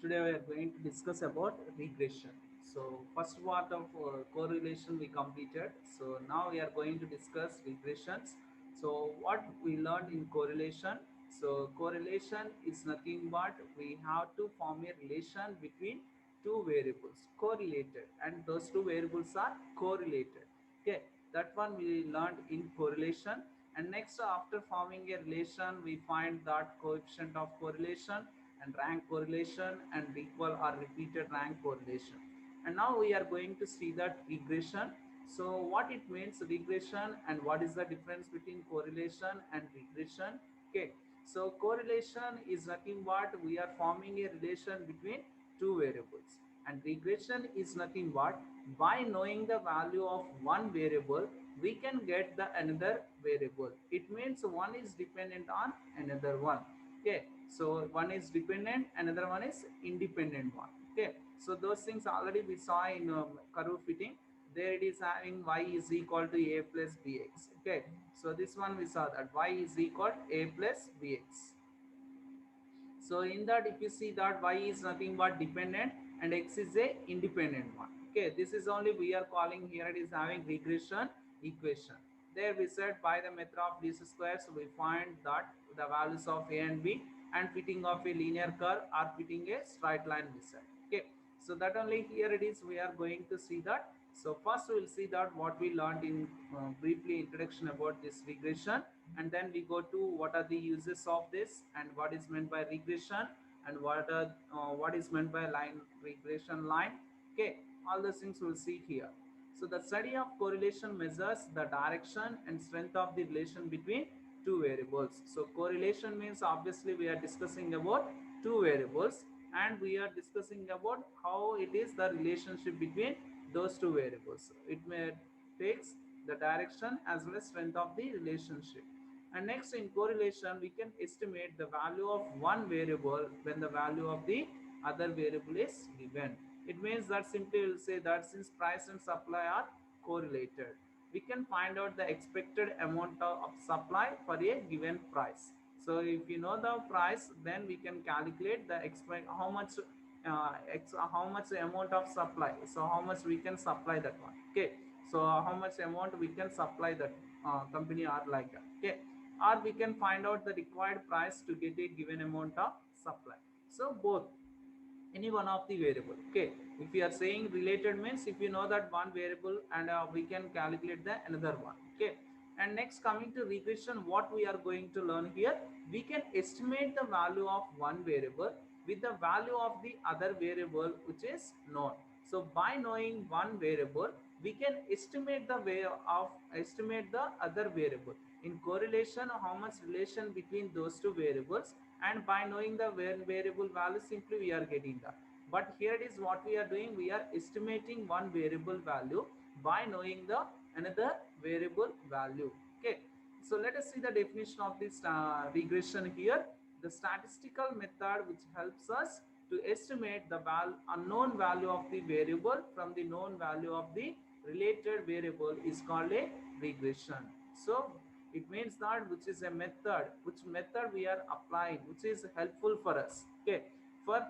Today we are going to discuss about regression. So first part of correlation we completed. So now we are going to discuss regressions. So what we learned in correlation. So correlation is nothing but we have to form a relation between two variables correlated, and those two variables are correlated. Okay, that one we learned in correlation. And next, after forming a relation, we find that coefficient of correlation and rank correlation and equal or repeated rank correlation. And now we are going to see that regression. So what it means regression, and what is the difference between correlation and regression. Okay, so correlation is nothing but we are forming a relation between two variables, and regression is nothing but by knowing the value of one variable we can get the another variable. It means one is dependent on another one. Okay, so one is dependent, another one is independent one. Okay, so those things already we saw in curve fitting. There it is having y is equal to a plus bx. Okay, so this one we saw that y is equal to a plus bx. So in that, if you see that y is nothing but dependent and x is a independent one. Okay, this is only we are calling here, it is having regression equation. There we said by the method of least squares we find that the values of a and b, and fitting of a linear curve or fitting a straight line we said. Okay, so that only here it is we are going to see that. So first we will see that what we learned in briefly introduction about this regression, and then we go to what are the uses of this and what is meant by regression, and what is meant by line regression line. Okay, all those things we'll see here. So the study of correlation measures the direction and strength of the relation between two variables. So correlation means obviously we are discussing about two variables, and we are discussing about how it is the relationship between those two variables. It may takes the direction as well as strength of the relationship. And next, in correlation we can estimate the value of one variable when the value of the other variable is given. It means that simply we will say that since price and supply are correlated, we can find out the expected amount of supply for a given price. So if you know the price, then we can calculate the expect how much how much amount of supply, so how much we can supply that one. Okay, so how much amount we can supply that company or like that. Okay, or we can find out the required price to get a given amount of supply. So both, any one of the variable. Okay, if you are saying related means if you know that one variable, and we can calculate the another one. Okay, and next, coming to regression, what we are going to learn here, we can estimate the value of one variable with the value of the other variable which is known. So by knowing one variable we can estimate the way of estimate the other variable. In correlation, how much relation between those two variables, and by knowing the variable value simply we are getting that. But here it is what we are doing, we are estimating one variable value by knowing the another variable value. Okay, so let us see the definition of this regression here. The statistical method which helps us to estimate the unknown value of the variable from the known value of the related variable is called a regression. So it means that which is a method, which method we are applying, which is helpful for us. Okay, for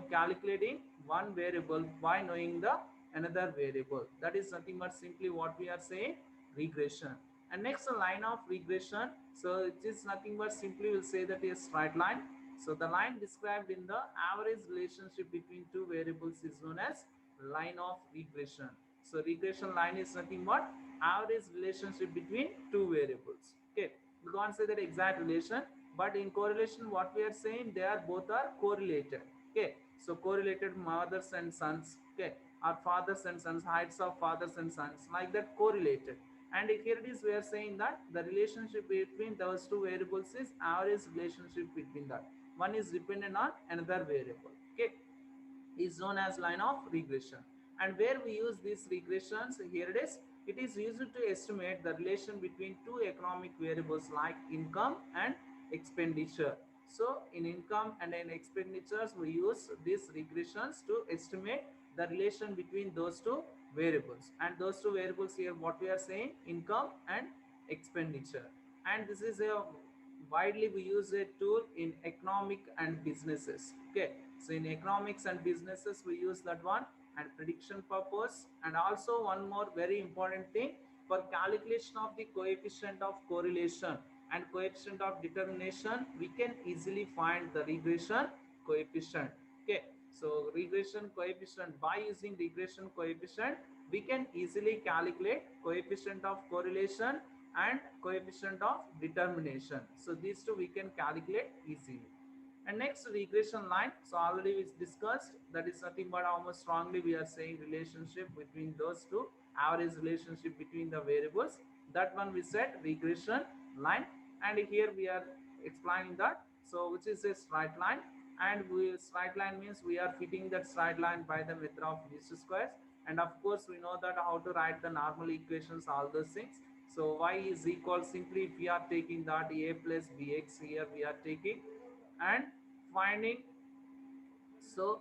calculating one variable by knowing the another variable. That is nothing but simply what we are saying, regression. And next, a line of regression. So it is nothing but simply we'll say that is straight line. So the line described in the average relationship between two variables is known as line of regression. So regression line is nothing but average relationship between two variables. Okay, we can't say that exact relation, but in correlation what we are saying, they are both are correlated. Okay, so correlated mothers and sons. Okay, or fathers and sons, heights of fathers and sons, like that, correlated. And here it is we are saying that the relationship between those two variables is average relationship between that. One is dependent on another variable. Okay, is known as line of regression. And where we use these regressions, here it is used to estimate the relation between two economic variables like income and expenditure. So in income and in expenditures we use these regressions to estimate the relation between those two variables, and those two variables here what we are saying, income and expenditure. And this is a widely we use a tool in economic and businesses. Okay, so in economics and businesses we use that one, and prediction purpose, and also one more very important thing, for calculation of the coefficient of correlation and coefficient of determination, we can easily find the regression coefficient. Okay, so regression coefficient, by using regression coefficient we can easily calculate coefficient of correlation and coefficient of determination. So these two we can calculate easily. And next, regression line. So already we discussed, that is nothing but how much strongly we are saying relationship between those two, average relationship between the variables. That one we said regression line, and here we are explaining that. So which is a straight line, and straight line means we are fitting that straight line by the method of least squares. And of course we know that how to write the normal equations, all those things. So y is equal, simply if we are taking that a plus bx, here we are taking and finding. So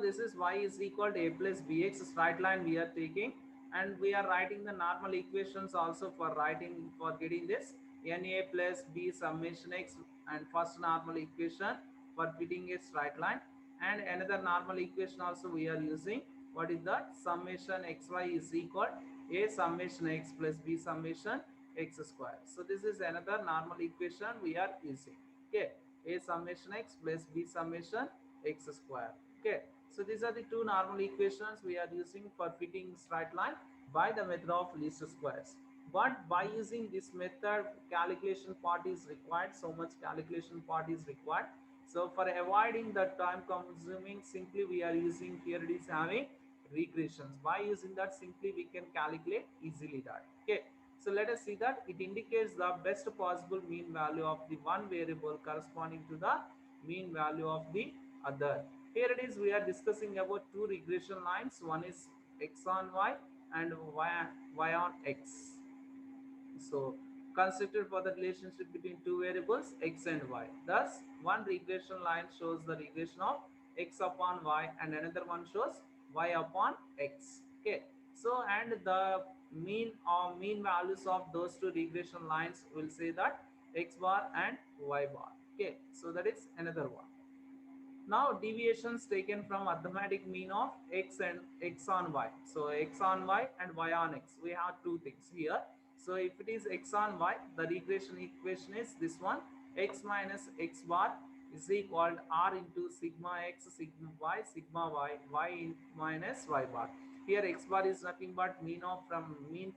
this is y is equal to a plus bx, straight line we are taking, and we are writing the normal equations also for writing, for getting this na plus b summation x, and first normal equation for fitting a straight line, and another normal equation also we are using. What is that? Summation xy is equal a summation x plus b summation x square. So this is another normal equation we are using. Okay, a summation x plus b summation x square. Okay, so these are the two normal equations we are using for fitting straight line by the method of least squares. But by using this method, calculation part is required, so much calculation part is required. So for avoiding the time consuming, simply we are using, here it is having regressions. By using that, simply we can calculate easily that. Okay, so let us see that it indicates the best possible mean value of the one variable corresponding to the mean value of the other. Here it is, we are discussing about two regression lines. One is x on y and y on x. So constructed for the relationship between two variables x and y. Thus, one regression line shows the regression of x upon y, and another one shows y upon x. Okay. So, and the mean values of those two regression lines will say that x bar and y bar. Okay. So that is another one. Now deviations taken from arithmetic mean of x and x on y. So x on y and y on x. We have two things here. So if it is x on y, the regression equation is this one: x minus x bar is equal to r into sigma x sigma y minus y bar. Here x bar is nothing but mean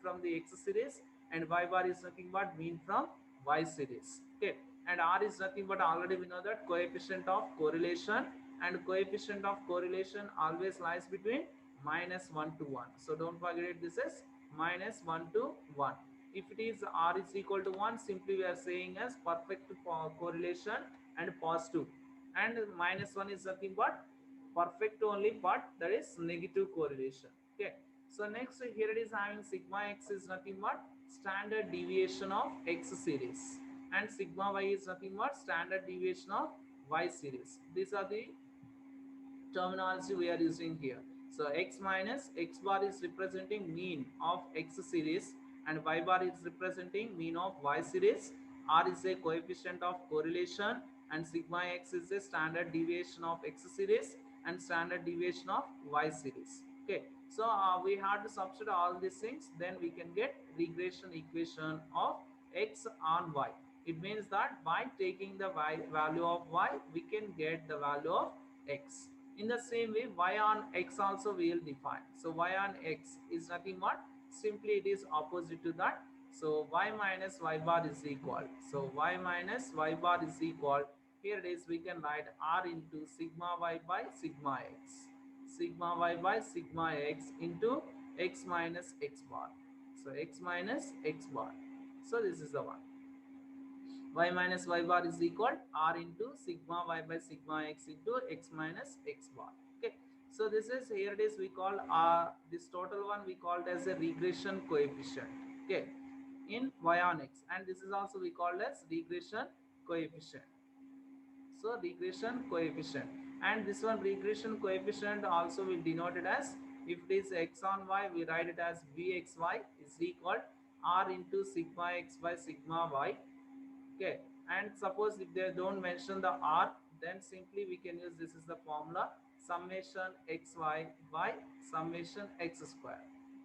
from the x series, and y bar is nothing but mean from y series. Okay, and r is nothing but, already we know that, coefficient of correlation, and coefficient of correlation always lies between -1 to 1. So don't forget this is -1 to 1. If it is r is equal to 1, simply we are saying as perfect correlation and positive, and -1 is nothing but perfect only, but that is negative correlation. Okay, so next here it is having sigma x is nothing but standard deviation of x series, and sigma y is nothing but standard deviation of y series. These are the terminology we are using here. So x minus x bar is representing mean of x series, and y bar is representing mean of y series. R is a coefficient of correlation, and sigma x is a standard deviation of x series and standard deviation of y series. Okay, so we have to substitute all these things, then we can get regression equation of x on y. It means that by taking the value of y, we can get the value of x. In the same way, y on x also we will define. So y on x is nothing but, simply it is opposite to that. So y minus y bar is equal. So y minus y bar is equal. Here it is, we can write r into sigma y by sigma x. Sigma y by sigma x into x minus x bar. So x minus x bar. So this is the one. Y minus y bar is equal r into sigma y by sigma x into x minus x bar. Okay, so this is, here it is, we call this total one we called as a regression coefficient. Okay, in y on x, and this is also we called as regression coefficient. So regression coefficient, and this one regression coefficient also we denote it as, if it is x on y, we write it as vxy is equal r into sigma x by sigma y. Okay, and suppose if they don't mention the r, then simply we can use, this is the formula, summation xy by summation x square,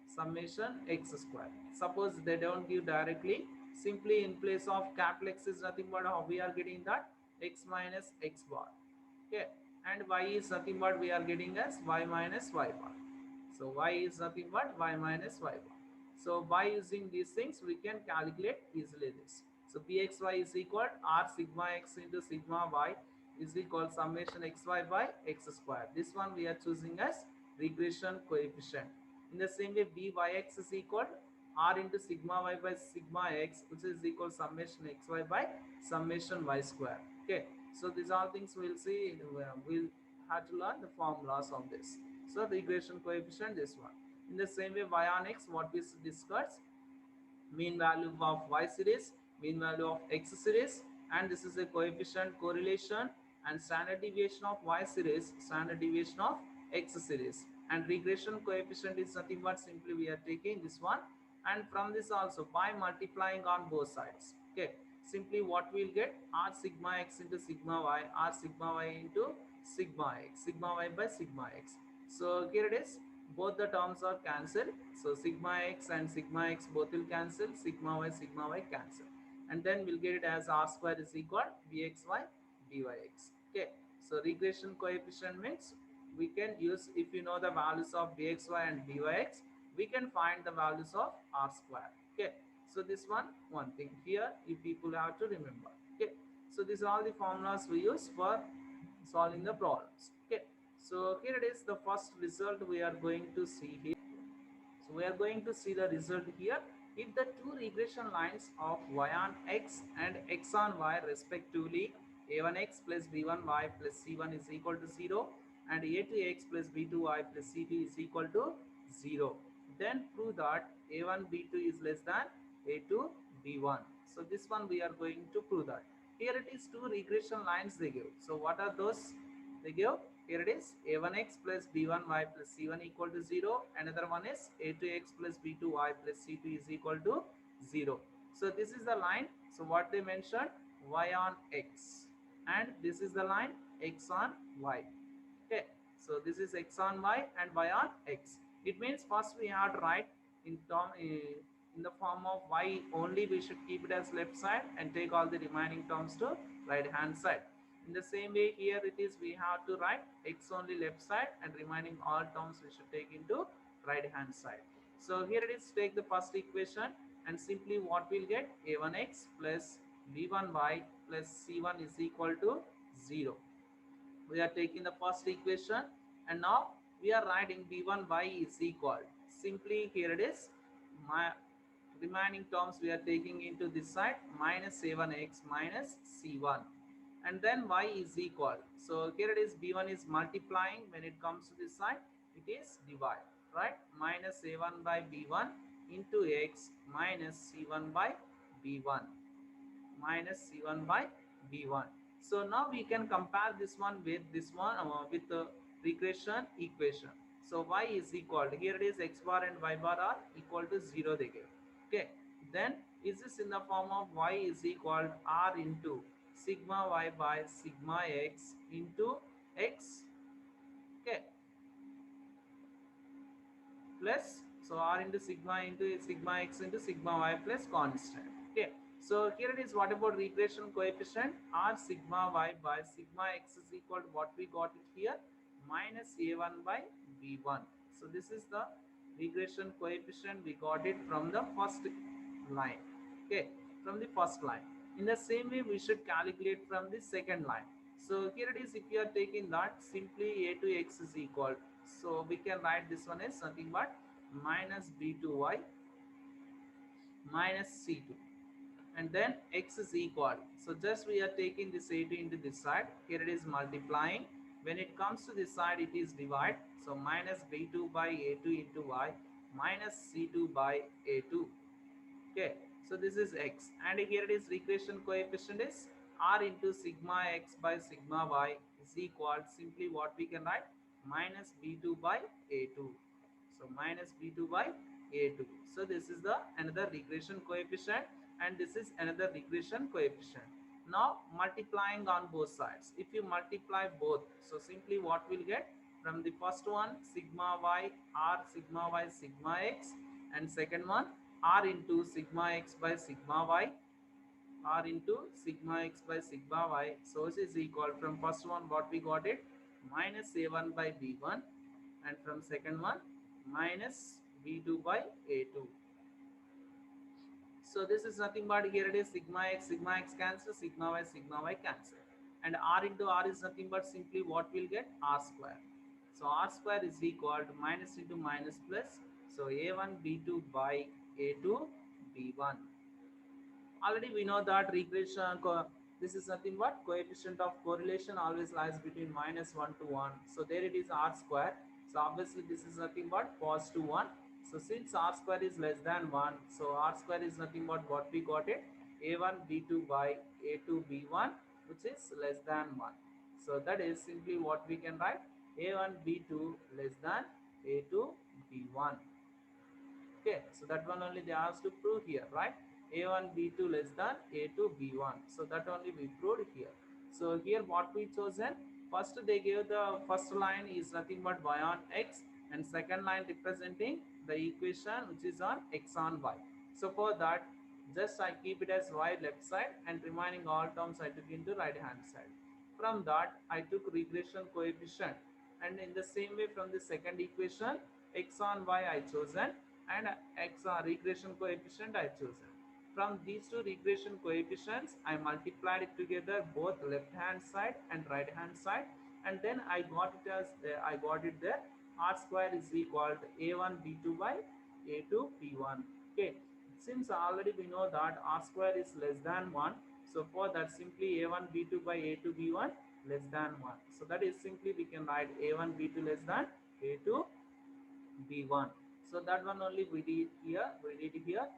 summation x square. Suppose they don't give directly, simply in place of capital X is nothing but how we are getting that, x minus x bar. Okay, and y is nothing but we are getting as y minus y bar. So y is nothing but y minus y bar. So by using these things, we can calculate easily this. So bxy is equal r sigma x into sigma y is equal summation xy by x square. This one we are choosing as regression coefficient. In the same way, byx is equal r into sigma y by sigma x, which is equal summation xy by summation y square. Okay, so these are things we'll see. We'll have to learn the formulas of this. So regression coefficient, this one. In the same way, y on x, what we discussed, mean value of y series, mean value of x series, and this is a coefficient correlation, and standard deviation of y series, standard deviation of x series. And regression coefficient is nothing but simply we are taking this one, and from this also by multiplying on both sides. Okay, simply what we'll get, r sigma x into sigma y, r sigma y into sigma x, sigma y by sigma x. So here it is, both the terms are cancelled. So sigma x and sigma x both will cancel, sigma y cancel. And then we'll get it as r square is equal bxy byx. Okay, so regression coefficient means we can use, if you know the values of bxy and byx, we can find the values of r square. Okay, so this one thing here you people have to remember. Okay, so these are all the formulas we use for solving the problems. Okay, so here it is, the first result we are going to see here. So we are going to see the result here. If the two regression lines of y on x and x on y respectively, a1x plus b1y plus c1 is equal to 0 and a2x plus b2y plus c2 is equal to 0, then prove that a1 b2 is less than a2 b1. So this one we are going to prove that. Here it is two regression lines they give. So what are those they give? Here it is a1x plus b1y plus c1 equal to 0. Another one is a2x plus b2y plus c2 is equal to 0. So this is the line. So what they mentioned, y on x, and this is the line x on y. Okay, so this is x on y and y on x. It means first we have to write in term in the form of y only. We should keep it as left side and take all the remaining terms to right hand side. In the same way, here it is, we have to write x only left side and remaining all terms we should take into right hand side. So here it is, take the first equation and simply what we'll get, a1x plus b1y plus c1 is equal to 0. We are taking the first equation and now we are writing b1y is equal, simply here it is, my remaining terms we are taking into this side, minus a1x minus c1, and then y is equal. So here it is, b1 is multiplying, when it comes to this side it is divide, right? Minus a1 by b1 into x minus c1 by b1, minus c1 by b1. So now we can compare this one with this one, with the regression equation. So y is equal to, here it is, x bar and y bar are equal to 0 they give. Okay, then is this in the form of y is equal to r into sigma y by sigma x into x. Okay, plus, so r into sigma x into sigma y plus constant. Okay, so here it is, what about regression coefficient, r sigma y by sigma x is equal to what we got it here, minus a1 by b1. So this is the regression coefficient, we got it from the first line. Okay, from the first line. In the same way we should calculate from the second line. So here it is, if you are taking that, simply a to x is equal, so we can write this one as nothing but minus b2y minus c2, and then x is equal, so just we are taking this a2 into this side, here it is multiplying, when it comes to this side it is divide, so minus b2 by a2 into y minus c2 by a2. Okay, so this is x, and here it is, regression coefficient is r into sigma x by sigma y is equal, simply what we can write, minus b2 by a2. So minus b2 by a2. So this is the another regression coefficient, and this is another regression coefficient. Now multiplying on both sides, if you multiply both, so simply what we'll get from the first one, sigma y r sigma y sigma x, and second one r into sigma x by sigma y, r into sigma x by sigma y. So this is equal, from first one what we got it, minus a1 by b1, and from second one minus b2 by a2. So this is nothing but, here it is sigma x cancel, sigma y cancel, and r into r is nothing but simply what we'll get, r square. So r square is equal to minus into minus plus, so a1 b2 by a2 b1. Already we know that regression, this is nothing but coefficient of correlation always lies between minus 1 to 1. So there it is, r square. So obviously this is nothing but positive 1. So since r square is less than 1, so r square is nothing but what we got it, a1 b2 by a2 b1, which is less than 1. So that is simply what we can write, a1 b2 less than a2 b1. Okay, so that one only they asked to prove here, right? A1 B2 less than A2 B1. So that only we proved here. So here what we chosen, first they gave the first line is nothing but y on x, and second line representing the equation which is on x on y. So for that, just I keep it as y left side, and remaining all terms I took into right hand side. From that I took regression coefficient, and in the same way from the second equation, x on y I chosen, and x regression coefficient I chosen. From these two regression coefficients, I multiplied it together both left hand side and right hand side, and then I got it as I got it there, r square is equal to a1 b2 by a2 b1. Okay, since already we know that r square is less than 1, so for that simply a1 b2 by a2 b1 less than 1. So that is simply we can write a1 b2 less than a2 b1. So that one only we did here,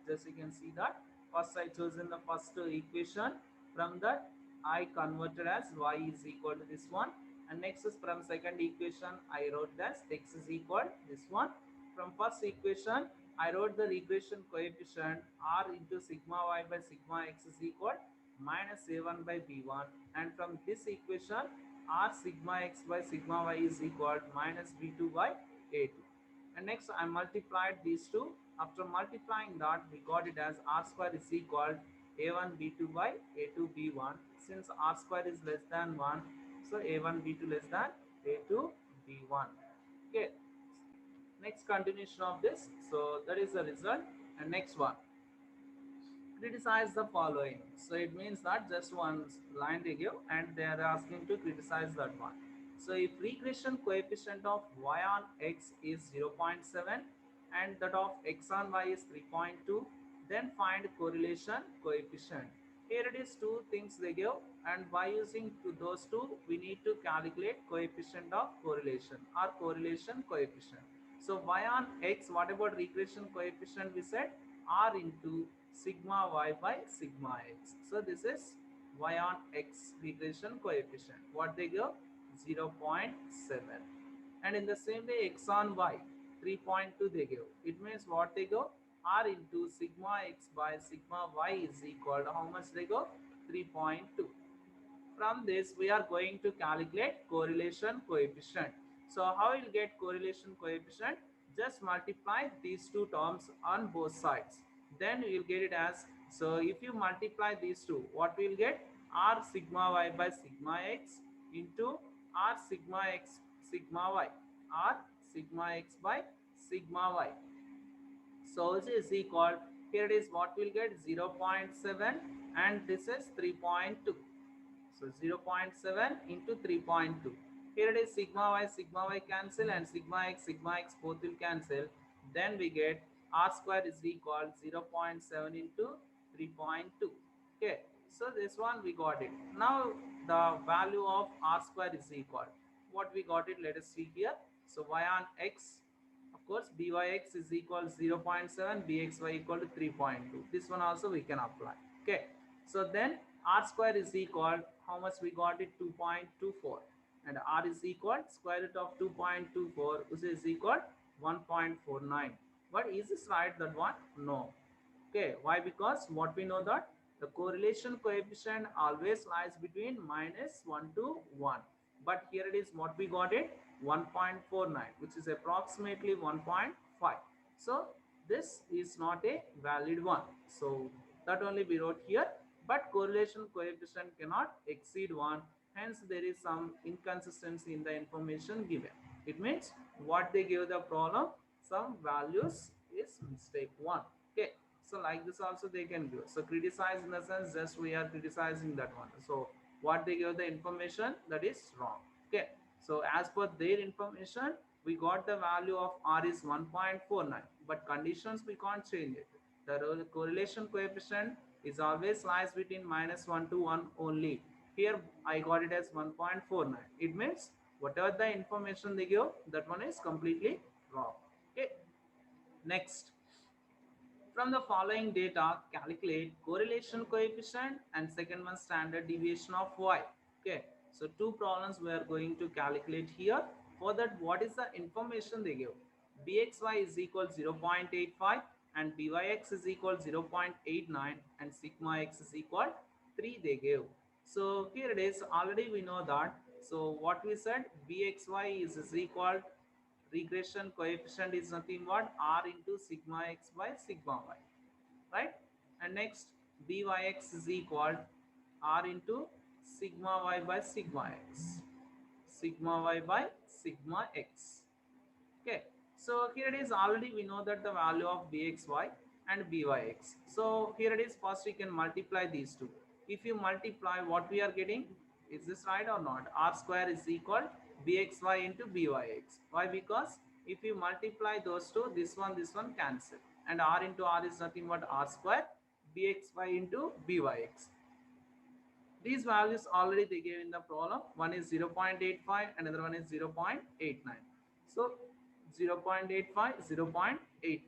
just you can see that first I chosen the first equation, from that I converted as y is equal to this one, and next is from second equation I wrote as x is equal to this one. From first equation I wrote the regression coefficient r into sigma y by sigma x is equal minus a1 by b1, and from this equation r sigma x by sigma y is equal minus b2 by a2. And next I multiplied these two. After multiplying that, we got it as r square is equal a1 b2 by a2 b1. Since r square is less than 1, so a1 b2 less than a2 b1. Okay, next continuation of this, so that is the result. And next one, criticize the following. So it means that just one line they give, and they are asking to criticize that one. So if regression coefficient of y on x is 0.7 and that of x on y is 3.2, then find correlation coefficient. Here it is two things they give, and by using those two we need to calculate coefficient of correlation or correlation coefficient. So y on x, what about regression coefficient? We said r into sigma y by sigma x. So this is y on x regression coefficient. What they give? 0.7. And in the same way x on y 3.2 they give. It means what they go? R into sigma x by sigma y is equal to how much they go? 3.2. From this we are going to calculate correlation coefficient. So how will get correlation coefficient? Just multiply these two terms on both sides, then you will get it as, so if you multiply these two, what we will get? R sigma y by sigma x into r sigma x sigma y, r sigma x by sigma y. So this is equal, here it is what we'll get, 0.7, and this is 3.2. So 0.7 into 3.2. Here it is sigma y cancel, and sigma x both will cancel. Then we get r square is equal 0.7 into 3.2. Okay, so this one we got it. Now the value of r square is equal. What we got it, let us see here. So y on x, of course byx is equal 0.7, bxy equal to 3.2. This one also we can apply. Okay, so then r square is equal, how much we got it, 2.24, and r is equal square root of 2.24, which is equal 1.49. But is this right, that one? No. Okay, why? Because what we know that the correlation coefficient always lies between minus 1 to 1. But here it is what we got it 1.49, which is approximately 1.5. So this is not a valid one. So that only we wrote here. But correlation coefficient cannot exceed 1. Hence there is some inconsistency in the information given. It means what they give the problem, some values is mistake 1. Okay, so like this also they can give. So criticize in the sense just we are criticizing that one. So what they give the information, that is wrong. Okay, so as per their information we got the value of r is 1.49, but conditions we can't change it. The correlation coefficient is always lies between minus 1 to 1 only. Here I got it as 1.49. It means whatever the information they give, that one is completely wrong. Okay, next, from the following data, calculate correlation coefficient and second one standard deviation of y. Okay, so two problems we are going to calculate here. For that, what is the information they give? Bxy is equal 0.85 and byx is equal 0.89 and sigma x is equal 3 they give. So here it is, already we know that. So what we said, bxy is equal, regression coefficient is nothing but r into sigma x by sigma y, right? And next, byx is equal r into sigma y by sigma x, sigma y by sigma x. Okay, so here it is, already we know that the value of bxy and byx. So here it is, first we can multiply these two. If you multiply, what we are getting, is this right or not? R square is equal bxy into byx. Why? Because if you multiply those two, this one cancel, and r into r is nothing but r square, bxy into byx. These values already they gave in the problem. One is 0.85, another one is 0.89. So 0.85, 0.89.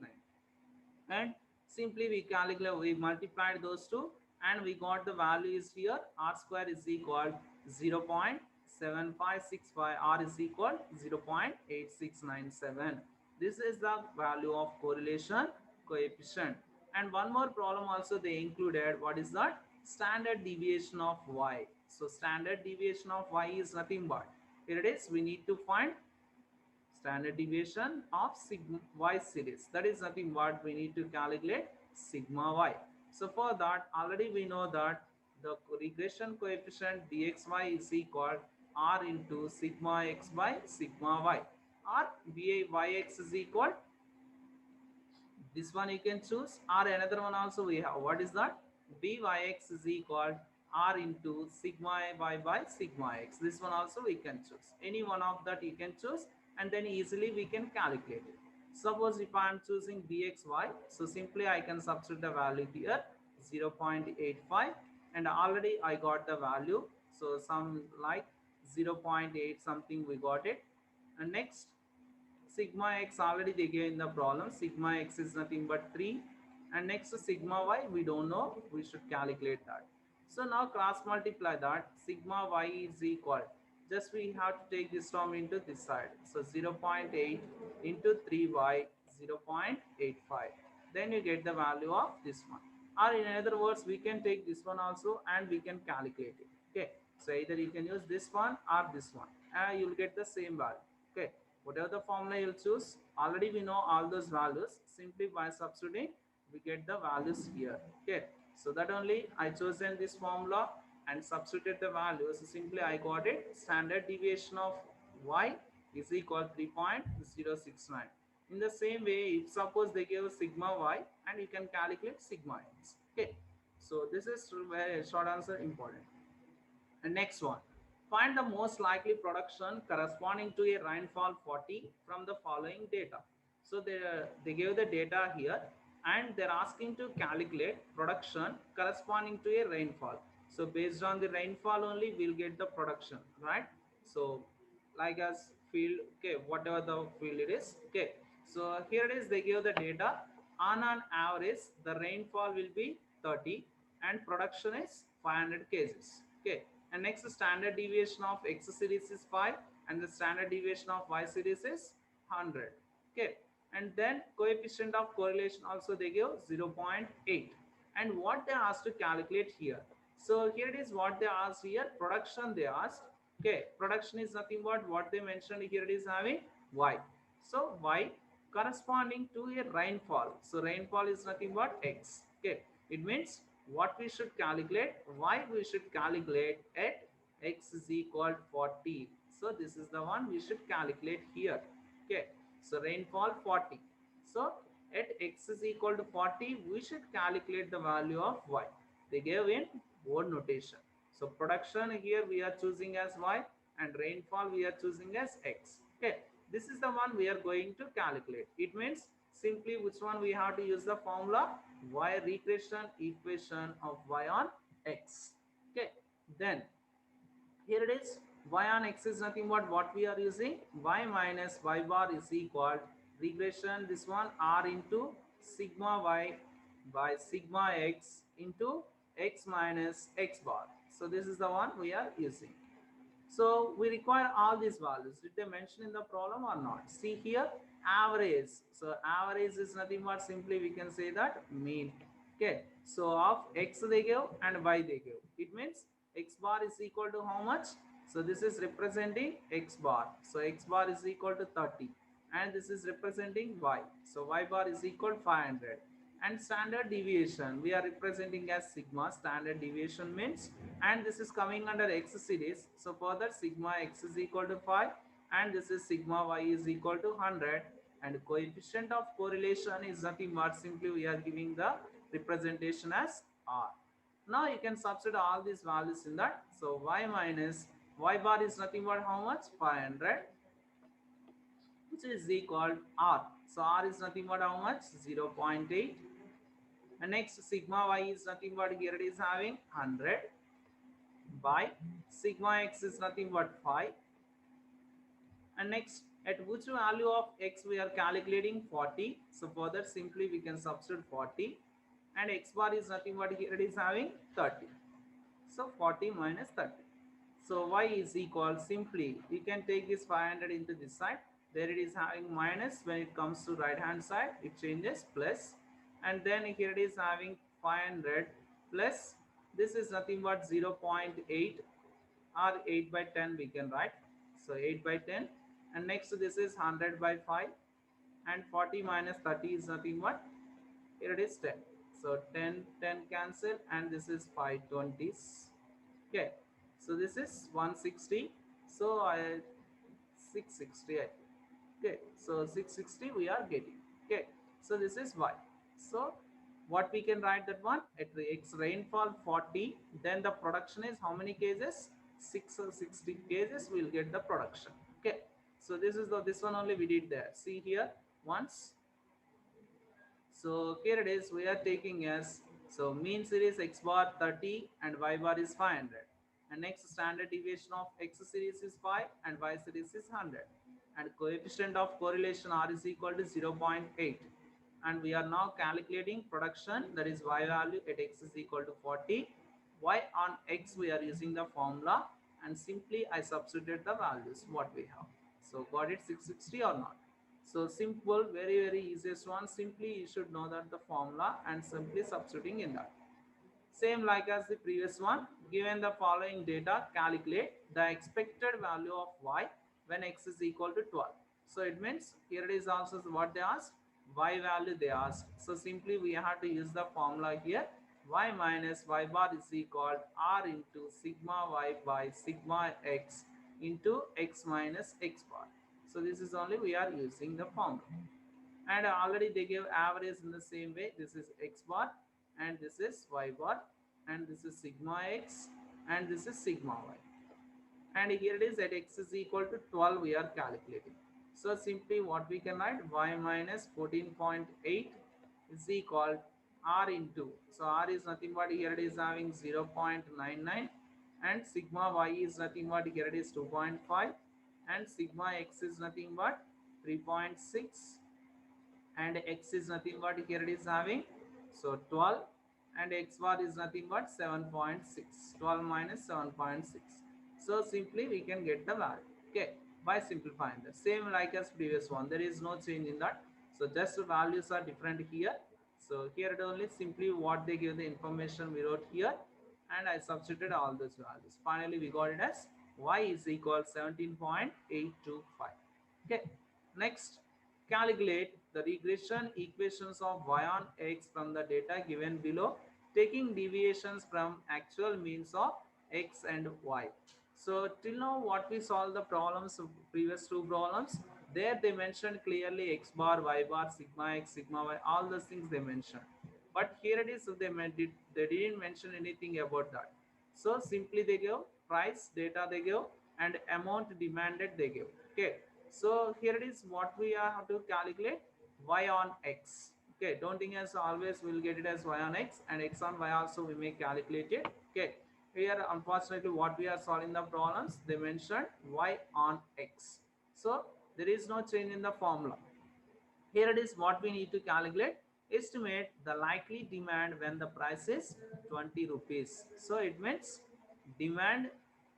And simply we calculate, we multiplied those two and we got the value is here. R square is equal 0.7565, R is equal 0.8697. This is the value of correlation coefficient. And one more problem also they included. What is that? Standard deviation of y. So standard deviation of y is nothing but, here it is, we need to find standard deviation of sigma y series. That is nothing but we need to calculate sigma y. So for that, already we know that the regression coefficient dxy is equal r into sigma x by sigma y, or byx is equal, this one you can choose, or another one also we have. What is that? Byx is equal r into sigma y by sigma x. This one also we can choose. Any one of that you can choose, and then easily we can calculate it. Suppose if I am choosing bxy, so simply I can substitute the value here 0.85, and already I got the value. So some like 0.8 something we got it. And next, sigma x already they gave in the problem. Sigma x is nothing but 3. And next to sigma y, we don't know. We should calculate that. So now cross multiply that. Sigma y is equal. Just we have to take this term into this side. So 0.8 into 3y, 0.85. Then you get the value of this one. Or in other words, we can take this one also and we can calculate it. Okay. So either you can use this one or this one. And you will get the same value. Okay, whatever the formula you'll choose, already we know all those values. Simply by substituting, we get the values here. Okay, so that only I chosen this formula and substituted the values. So simply I got it. Standard deviation of y is equal 3.069. In the same way, if suppose they give sigma y, and you can calculate sigma x. Okay, so this is very short answer important. And next one, find the most likely production corresponding to a rainfall 40 from the following data. So they gave the data here and they're asking to calculate production corresponding to a rainfall. So based on the rainfall only we'll get the production, right? So like as field, okay, whatever the field it is, okay. So here it is, they give the data. On an average, the rainfall will be 30 and production is 500 kgs. Okay, and next standard deviation of x series is 5 and the standard deviation of y series is 100. Okay, and then coefficient of correlation also they give 0.8. And what they asked to calculate here, so here it is what they asked here, production they asked. Okay, production is nothing but what they mentioned here, it is having y. So y corresponding to a rainfall, so rainfall is nothing but x. Okay, it means what we should calculate, y we should calculate at x is equal to 40. So this is the one we should calculate here. Okay, so rainfall 40. So at x is equal to 40, we should calculate the value of y. They gave in word notation. So production here we are choosing as y, and rainfall we are choosing as x. Okay, this is the one we are going to calculate. It means simply which one we have to use the formula, y regression equation of y on x. Okay, then here it is, y on x is nothing but what we are using, y minus y bar is equal regression this one r into sigma y by sigma x into x minus x bar. So this is the one we are using. So we require all these values. Did they mention in the problem or not? See here, average. So average is nothing but simply we can say that mean. Okay. So of x they give and y they give. It means x bar is equal to how much? So this is representing x bar. So x bar is equal to 30. And this is representing y. So y bar is equal to 500. And standard deviation we are representing as sigma. Standard deviation means, and this is coming under x series, so further sigma x is equal to 5, and this is sigma y is equal to 100, and coefficient of correlation is nothing but simply we are giving the representation as r. Now you can substitute all these values in that. So y minus y bar is nothing but how much, 500, which is equal to r. So r is nothing but how much, 0.8. And next sigma y is nothing but here it is having 100 by sigma x is nothing but 5. And next, at which value of x we are calculating, 40. So further simply we can substitute 40, and x bar is nothing but here it is having 30. So 40 minus 30. So y is equal, simply we can take this 500 into this side. There it is having minus, when it comes to right hand side it changes plus, and then here it is having 500 plus, this is nothing but 0.8 or 8 by 10 we can write. So 8 by 10, and next this is 100 by 5, and 40 minus 30 is nothing but here it is 10. So 10 cancel, and this is 520s. Okay, so this is 160. So I 660. Okay, so 660 we are getting. Okay, so this is y. So what we can write that one, at the x rainfall 40, then the production is how many cases, 660 cases we'll get the production. Okay, so this is this one only we did there. See here once. So here it is, we are taking as, so mean series x bar 30 and y bar is 500, and next standard deviation of x series is 5 and y series is 100, and coefficient of correlation r is equal to 0.8, and we are now calculating production, that is y value at x is equal to 40. Y on x we are using the formula, and simply I substituted the values what we have. So got it 660 or not? So simple, very easiest one. Simply you should know that the formula and simply substituting in that. Same like as the previous one. Given the following data, calculate the expected value of y when x is equal to 12. So it means here it is also what they asked, y value they asked. So simply we have to use the formula here. Y minus y bar is equal r into sigma y by sigma x into x minus x bar. So this is only we are using the formula, and already they give average in the same way. This is x bar, and this is y bar, and this is sigma x, and this is sigma y, and here it is at x is equal to 12 we are calculating. So simply what we can write, y minus 14.8 is equal r into, so r is nothing but here it is having 0.99, and sigma y is nothing but here it is 2.5, and sigma x is nothing but 3.6, and x is nothing but here it is having, so 12, and x bar is nothing but 7.6. 12 minus 7.6. So simply we can get the value. Okay, by simplifying the same like as previous one, there is no change in that. So just the values are different here. So here it only simply what they give the information we wrote here, and I substituted all those values. Finally, we got it as y is equal 17.825. Okay. Next, calculate the regression equations of y on x from the data given below, taking deviations from actual means of x and y. So till now what we solved the problems of previous two problems, there they mentioned clearly x bar, y bar, sigma x, sigma y, all those things they mentioned. But here it is they didn't mention anything about that. So simply they give price data they give and amount demanded they give. Okay. So here it is what we have to calculate y on x. Okay. Don't think as always we'll get it as y on x, and x on y also we may calculate it. Okay. Here unfortunately what we are solving the problems they mentioned y on x. So there is no change in the formula. Here it is what we need to calculate. Estimate the likely demand when the price is 20 rupees. So it means demand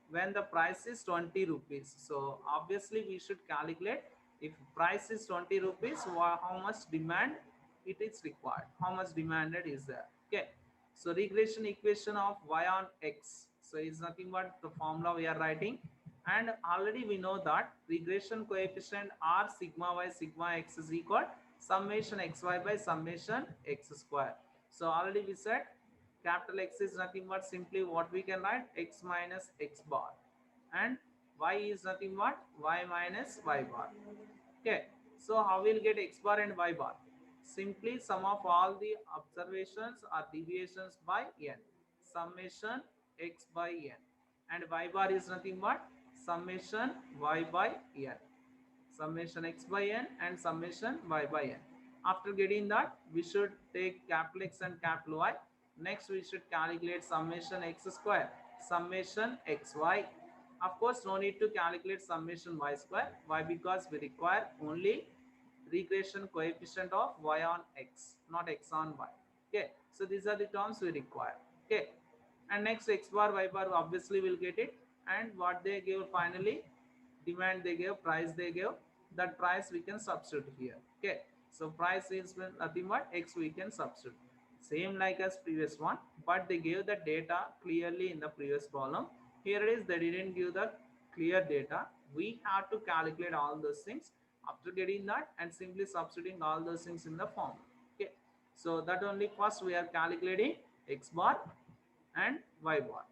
when the price is 20 rupees. So obviously we should calculate if price is 20 rupees, how much demand it is required, how much demanded is there. Okay. So regression equation of y on x. So it's nothing but the formula we are writing, and already we know that regression coefficient r sigma x is equal summation xy by summation x square. So already we said capital X is nothing but simply what we can write x minus x bar, and y is nothing but y minus y bar. Okay, so how we'll get x bar and y bar? Simply sum of all the observations or deviations by n, summation x by n, and y bar is nothing but summation y by n, summation x by n and summation y by n. After getting that, we should take capital X and capital Y. Next, we should calculate summation x square, summation xy. Of course, no need to calculate summation y square. Why? Because we require only regression coefficient of y on x, not x on y. Okay, so these are the terms we require. Okay, and next x bar y bar obviously will get it, and what they give finally, demand they give, price they give, that price we can substitute here. Okay, so price is nothing but x we can substitute, same like as previous one, but they gave the data clearly in the previous column. Here it is they didn't give the clear data, we have to calculate all those things after getting that and simply substituting all those things in the form. Okay, so that only first we are calculating x bar and y bar.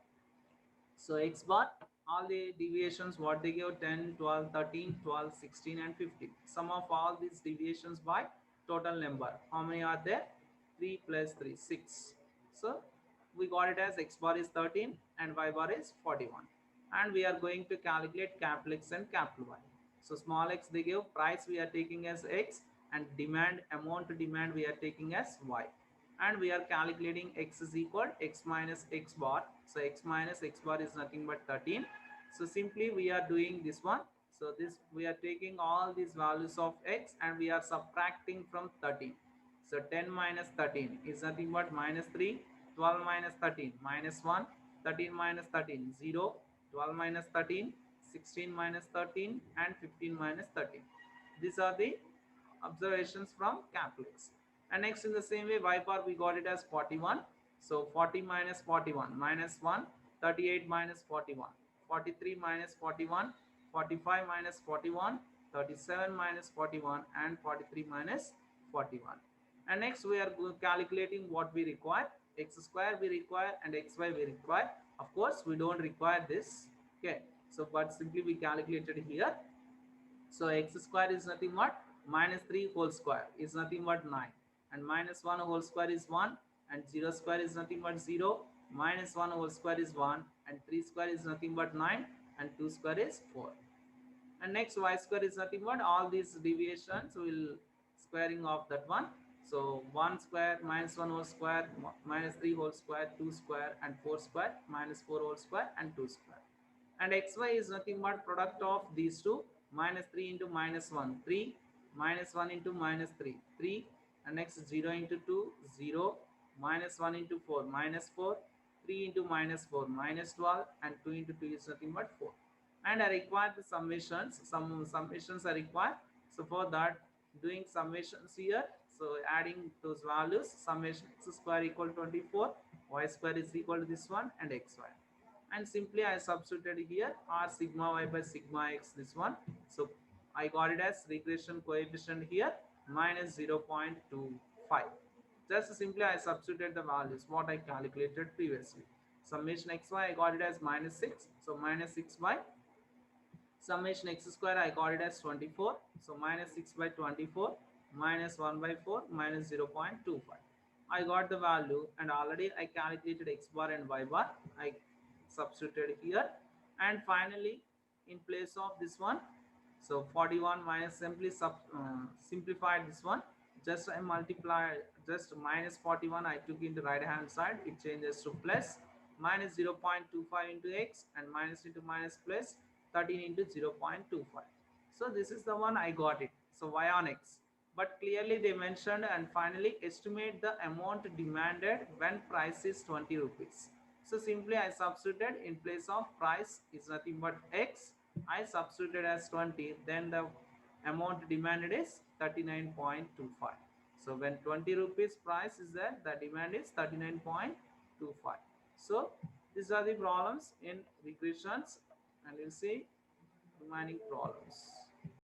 So x bar, all the deviations what they give, 10, 12, 13, 12, 16 and 15. Sum of all these deviations by total number. How many are there? 3 plus 3, 6. So we got it as x bar is 13 and y bar is 41. And we are going to calculate capital X and capital Y. So small x they give, price we are taking as x, and demand, amount to demand we are taking as y, and we are calculating x is equal x minus x bar. So x minus x bar is nothing but 13. So simply we are doing this one. So this we are taking all these values of x and we are subtracting from 13. So 10 minus 13 is nothing but minus 3, 12 minus 13 minus 1, 13 minus 13 0, 12 minus 13, 16 minus 13 and 15 minus 13. These are the observations from capital X. And next in the same way y bar we got it as 41. So 40 minus 41 minus 1, 38 minus 41, 43 minus 41, 45 minus 41, 37 minus 41 and 43 minus 41. And next we are calculating what we require, x square we require and xy we require. Of course we don't require this. Okay, so but simply we calculated here. So x square is nothing but minus 3 whole square is nothing but 9, and minus 1 whole square is 1, and 0 square is nothing but 0, minus 1 whole square is 1, and 3 square is nothing but 9, and 2 square is 4. And next y square is nothing but all these deviations will squaring of that one. So 1 square, minus 1 whole square, minus 3 whole square, 2 square and 4 square, minus 4 whole square and 2 square. And xy is nothing but product of these two, minus 3 into minus 1 3, minus 1 into minus 3 3, and next 0 into 2 0, minus 1 into 4 minus 4, 3 into minus 4 minus 12, and 2 into 2 is nothing but 4. And I require the summations, some summations are required. So for that doing summations here. So adding those values, summation x square equal 24, y square is equal to this one, and xy. And simply I substituted here r sigma y by sigma x, this one. So I got it as regression coefficient here minus 0.25. Just simply I substituted the values what I calculated previously. Summation xy I got it as minus 6. So minus 6 by summation x square I got it as 24. So minus 6 by 24 minus 1 by 4 minus 0.25. I got the value, and already I calculated x bar and y bar. I substituted here, and finally in place of this one, so 41 minus, simply simplified this one. Just I multiply, just minus 41 I took in the right hand side, it changes to plus, minus 0.25 into x, and minus into minus plus 13 into 0.25. So this is the one I got it. So y on x. But clearly they mentioned, and finally estimate the amount demanded when price is 20 rupees. So simply I substituted, in place of price is nothing but x, I substituted as 20, then the amount demanded is 39.25. So when 20 rupees price is there, the demand is 39.25. So these are the problems in regressions, and we'll see remaining problems.